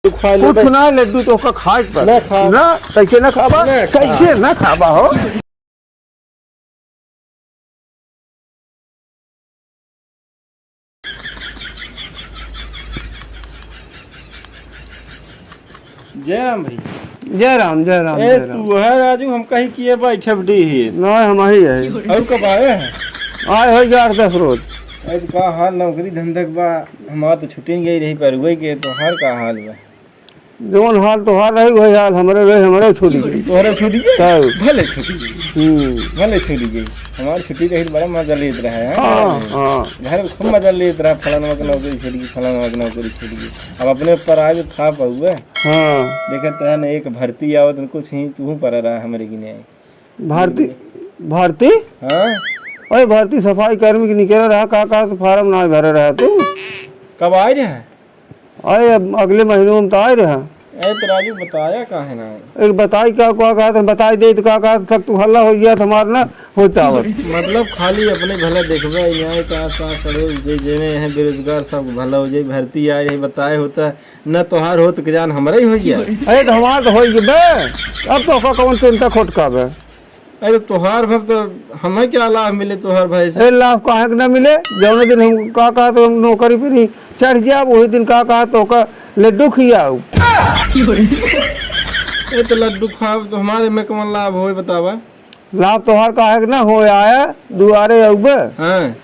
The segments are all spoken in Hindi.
कुछ ना लड्डू तो का खाए पर ना कैसे ना खाबा कैसे ना खाबा हो। जय राम भाई। जय राम जय राम ए जय राम। तू है राजू, हम कहीं किए बैठे बड़ी ही ना हम ही है और कब आए हैं? आए हो 8-10 रोज। ए तो का हाल नौकरी धंधक बा, हमारा तो छुट्टी गई रही पर वही के तो हर का हाल बा। जोन हाल तो हाल रही वही हाल हमरे रहे हमरे छुट्टी गई तोहरे छुट्टी गई भले छुट्टी गई भले छुट्टी गई। हमारी छुट्टी रही बड़ा मजा लेत रहा है। हाँ घर में खूब मजा लेत रहा, फलाना की नौकरी छुट गई फलाना की नौकरी छुट गई। अब अपने ऊपर आज था पहुए हाँ देखते हैं ना एक भर्ती आवत कुछ ही तू पर रहा हमारे की नहीं भारती भारती हाँ अरे भारती सफाई कर्मी की निकल रहा का तो फार्म ना भरे रहा तू कब आए रहे? अरे अगले महीनों में तो आए रहा। ए तो राजू बताया का है ना एक बताई क्या कहा था बताई दे तो क्या कहा तक तू हल्ला हो गया तुम्हारा ना होता मतलब खाली अपने भला देखबे यहाँ का करे जेने हैं बेरोजगार सब भला हो जाए भर्ती आए रही बताए होता न तोहार हो तो जान हमारा ही हो गया। अरे तो हमारा तो हो गए अब तो कौन चिंता खोटका बे। अरे तोहार भर तो हमें क्या लाभ मिले तोहार भाई से? लाभ कहाँ न मिले जौने दिन हम कहा तो हम नौकरी पे नहीं चढ़ गया वही दिन कहा तो का लड्डू खियाऊ। ए तो लड्डू खाओ तो हमारे में कौन लाभ हो बतावा? लाभ तोहार का ना हो आया दुआरे अब हाँ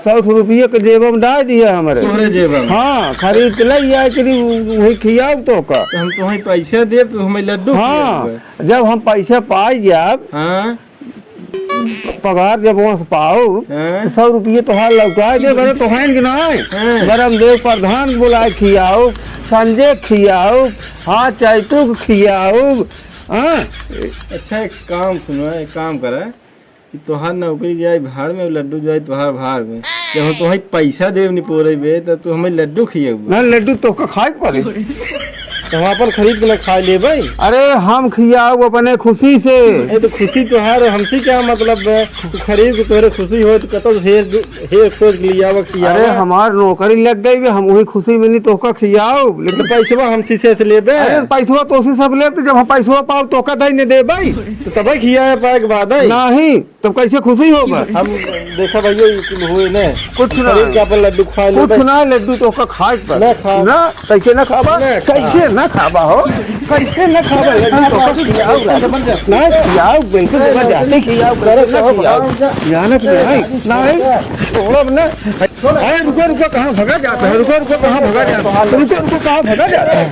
100 रुपये के जेब में डाल दिया हमारे तोहरे जेब में। हाँ खरीद के ले आए वही खियाऊ तो का तो हम तुम्हें पैसे दे तो हमें लड्डू हाँ जब हम पैसे पाई जब हाँ पगार जब वहाँ से पाओ तो 100 रुपये तोहार लौटा दे बड़े तो है कि नहीं गरम देव प्रधान बुलाए खियाओ संजय खियाओ हाँ चैतु खियाओ। हाँ अच्छा एक काम सुनो, एक काम करे कि तोहार नौकरी जाए भाड़ में लड्डू जाए तोहार भाड़ में जब हम तुम्हें पैसा देव नहीं पोरे बे तो तू हमें लड्डू खिएबू ना लड्डू तो का खाए पड़े तो वहाँ पर खरीद के खा ले भाई। अरे हम खियाओ अपने खुशी से। ए तो खुशी तो है हमसे क्या मतलब है? तू खरीद के तोरे खुशी हो तो कतो हेर खोज लिया खियावा। अरे हमार नौकरी लग गई हम वही खुशी में नहीं तो का खियाओ लेकिन पैसा हम शीशे से ले बे। अरे पैसा तो उसी सब ले जब हम पैसा पाओ तो का दई नहीं दे भाई तो तब खिया पाए के बाद नहीं तब कैसे खुशी होगा। हम देखा भैया हुए न कुछ लड्डू खा ले कुछ ना लड्डू तो का खाए पर ना कैसे ना खाबा कैसे ना खाबा हो कैसे ना खाबा लड्डू तो का खियाओ ना खियाओ बिल्कुल जाते खियाओ करे ना खियाओ जाना कि नहीं छोड़ो ना। अरे रुको रुको कहाँ भगा जाता है रुको कहाँ भगा जाता है रुको कहाँ भगा जाता है।